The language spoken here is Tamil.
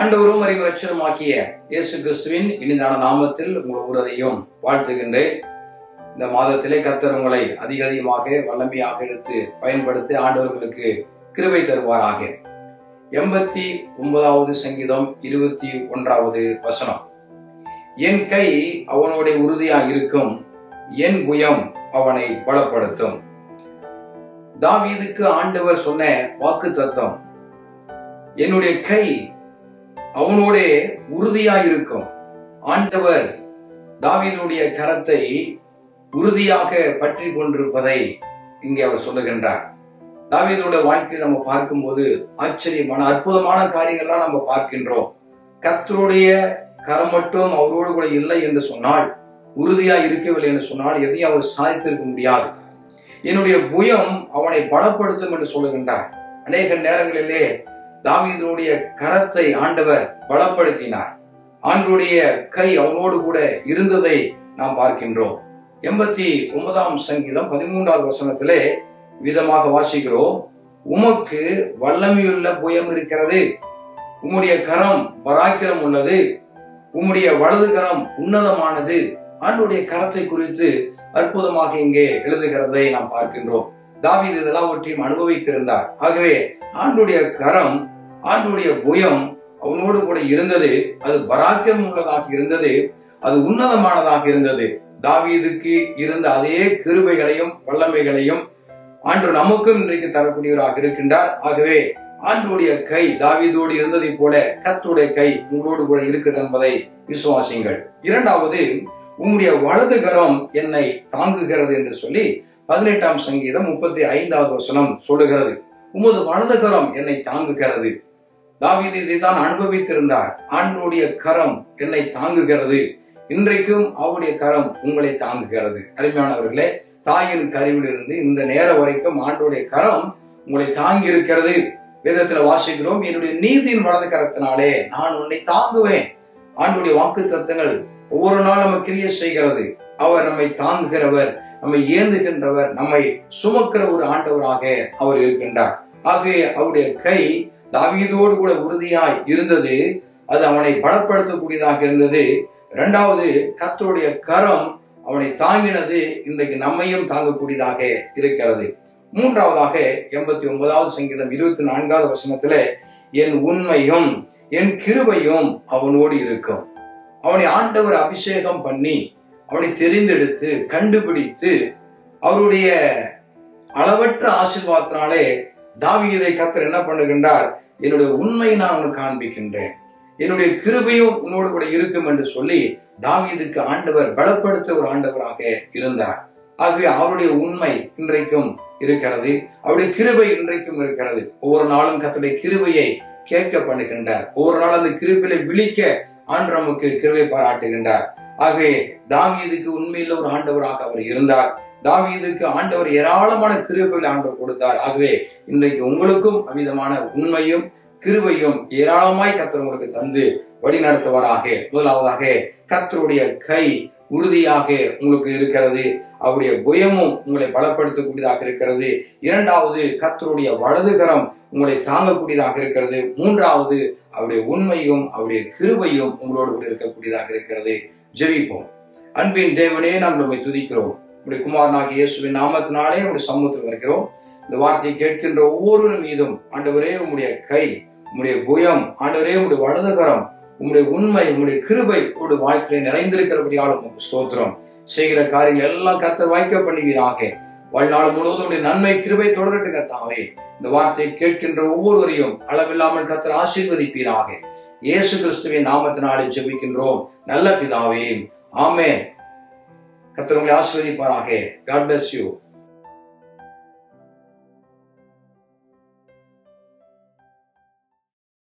ஆண்டவரும் அறிமுகமாக்கிய இயேசு கிறிஸ்துவின் இனிதான நாமத்தில் உங்கள் ஒவ்வொருவரையும் வாழ்த்துகின்றேன். இந்த மாதத்திலே கர்த்தர் உங்களை அதிகமாக வல்லமையாக எடுத்து பயன்படுத்தி ஆண்டவர்களுக்கு கிருபை தருவாராக. 89வது சங்கீதம் 21வது வசனம். என் கை அவனோட உறுதியாக இருக்கும், என் புயம் அவனை பலப்படுத்தும். தாவீதுக்கு ஆண்டவர் சொன்ன வாக்கு தத்தம், என்னுடைய கை அவனோட உறுதியாயிருக்கும். ஆண்டவர் தாவீதுடைய கரத்தை உறுதியாக பற்றி கொண்டிருப்பதை இங்கே அவர் சொல்லுகின்றார். தாவீதுடைய வாழ்க்கையை நம்ம பார்க்கும்போது ஆச்சரியமான அற்புதமான காரியங்கள்லாம் நம்ம பார்க்கின்றோம். கர்த்தருடைய கரம் மட்டும் அவரோடு கூட இல்லை என்று சொன்னால், உறுதியா இருக்கவில்லை என்று சொன்னால் எதையும் அவர் சாதித்திருக்க முடியாது. என்னுடைய புயம் அவனை பலப்படுத்தும் என்று சொல்லுகின்றார். அநேக நேரங்களிலே தாவீதுடைய கரத்தை ஆண்டவர் பலப்படுத்தினார். ஆண்டவருடைய கை அவனோடு கூட இருந்ததை நாம் பார்க்கின்றோம். 89ஆம் சங்கீதம் 13வது வசனத்திலே விதமாக வாசிக்கிறோம், உமக்கு வல்லமையுள்ள புயம் இருக்கிறது, உம்முடைய கரம் பராக்கிரம் உள்ளது, உம்முடைய வலது கரம் உன்னதமானது. ஆண்டவருடைய கரத்தை குறித்து அற்புதமாக இங்கே எழுதுகிறதை நாம் பார்க்கின்றோம். தாவீது இதெல்லாவற்றையும் அனுபவித்திருந்தார். ஆகவே ஆண்டவருடைய கரம், ஆண்டவருடைய புயம் அவனோடு கூட இருந்தது. அது பராக்கிரம் உள்ளதாக இருந்தது, அது உன்னதமானதாக இருந்தது. தாவீதுக்கு இருந்த அதே கிருபைகளையும் வல்லமைகளையும் ஆண்டவர் நமக்கும் இன்றைக்கு தரக்கூடியவராக இருக்கின்றார். ஆகவே ஆண்டவருடைய கை தாவீதோடு இருந்ததை போல கர்த்தருடைய கை உங்களோடு கூட இருக்குது என்பதை விசுவாசிங்கள். இரண்டாவது, உம்முடைய வலது கரம் என்னை தாங்குகிறது என்று சொல்லி 18ஆம் சங்கீதம் 35வது வசனம் சொல்லுகிறது. உமது வலது கரம் என்னை தாங்குகிறது. தாவீது இதைத்தான் அனுபவித்திருந்தார். ஆண்டவருடைய கரம் என்னை தாங்குகிறது. இன்றைக்கும் அவருடைய கரம் உங்களை தாங்குகிறது. அருமையானவர்களே, தாயின் கருவிலிருந்து இந்த நேரம் வரைக்கும் ஆண்டவருடைய கரம் உங்களை தாங்கி இருக்கிறது. வேதத்துல வாசிக்கிறோம், என்னுடைய நீதியின் வலது கரத்தினாலே நான் உன்னை தாங்குவேன். ஆண்டவருடைய வாக்கு தத்தங்கள் ஒவ்வொரு நாள் நம்ம கிரியை செய்கிறது. அவர் நம்மை தாங்குகிறவர், நம்மை ஏந்துகின்றவர், நம்மை சுமக்கிற ஒரு ஆண்டவராக அவர் இருக்கின்றார். ஆகவே அவருடைய கை தாவீதோடு கூட உறுதியாய் இருந்தது. அது அவனை பலப்படுத்தக்கூடியதாக இருந்தது. இரண்டாவது, கர்த்தருடைய கரம் அவனை தாங்கினது. இன்றைக்கு நம்மையும் தாங்கக்கூடியதாக இருக்கிறது. மூன்றாவதாக 89வது சங்கீதம் 24வது வசனத்திலே, என் உண்மையும் என் கிருபையும் அவனோடு இருக்கும். அவனை ஆண்டவர் அபிஷேகம் பண்ணி அவனை தெரிந்தெடுத்து கண்டுபிடித்து அவருடைய அளவற்ற ஆசீர்வாதத்தினாலே தாவீதை கர்த்தர் என்ன பண்ணுகின்றார், என்னுடைய உண்மையை நான் உனக்கு காண்பிக்கின்றேன், என்னுடைய கிருபையும் உன்னோடு கூட இருக்கும் என்று சொல்லி தாவீதுக்கு ஆண்டவர் பலப்படுத்த ஒரு ஆண்டவராக இருந்தார். ஆகவே அவருடைய உண்மை இன்றைக்கும் இருக்கிறது, அவருடைய கிருபை இன்றைக்கும் இருக்கிறது. ஒவ்வொரு நாளும் கர்த்தருடைய கிருபையை கேட்க பண்ணுகின்றார். ஒவ்வொரு நாள் அந்த கிருபையை விழிக்க ஆண்டவர் நமக்கு கிருபை பாராட்டுகின்றார். ஆகவே தாவீதுக்கு உண்மையில் ஒரு ஆண்டவராக அவர் இருந்தார். தாவீதுக்கு ஆண்டவர் ஏராளமான கிருபைகளை ஆண்டவர் கொடுத்தார். ஆகவே இன்றைக்கு உங்களுக்கும் அமிதமான உண்மையும் கிருபையும் ஏராளமாய் கர்த்தர் உங்களுக்கு தந்து வழி நடத்துவாராக. முதலாவதாக, கர்த்தருடைய கை உறுதியாக உங்களுக்கு இருக்கிறது, அவருடைய புயமும் உங்களை பலப்படுத்தக்கூடியதாக இருக்கிறது. இரண்டாவது, கர்த்தருடைய வலது கரம் உங்களை தாங்கக்கூடியதாக இருக்கிறது. மூன்றாவது, அவருடைய உண்மையும் அவருடைய கிருபையும் உங்களோடு கூட இருக்கக்கூடியதாக இருக்கிறது. ஜெபிப்போம். அன்பின் தேவனே, நாம் நம்மை துதிக்கிறோம். உடைய குமாரனாகிய இயேசுவின் நாமத்தினாலே உடைய சமூகத்தில் வருகிறோம். இந்த வார்த்தையை கேட்கின்ற ஒவ்வொரு மீதும் ஆண்டவரே உம்முடைய கை, உம்முடைய புயம், ஆண்டவரே உம்முடைய வலது கரம், உம்முடைய உண்மை, உம்முடைய கிருபை உங்களுடைய வாழ்க்கையை நிறைந்திருக்கிறபடியால் உமக்கு ஸ்தோத்திரம். செய்கிற காரியங்கள் எல்லாம் கர்த்தர் வாய்க்க பண்ணுவீராக. வாழ்நாள் முழுவதும் உடைய நன்மை கிருபை தொடரட்டு கர்த்தாவே. இந்த வார்த்தையை கேட்கின்ற ஒவ்வொருவரையும் அளவில்லாமல் கர்த்தர் ஆசீர்வதிப்பீராக. இயேசு கிறிஸ்துவின் நாமத்தினாலே ஜெபிக்கின்றோம் நல்ல பிதாவே, ஆமென். கர்த்தர் உங்களை ஆசீர்வதிப்பாராக. God bless you.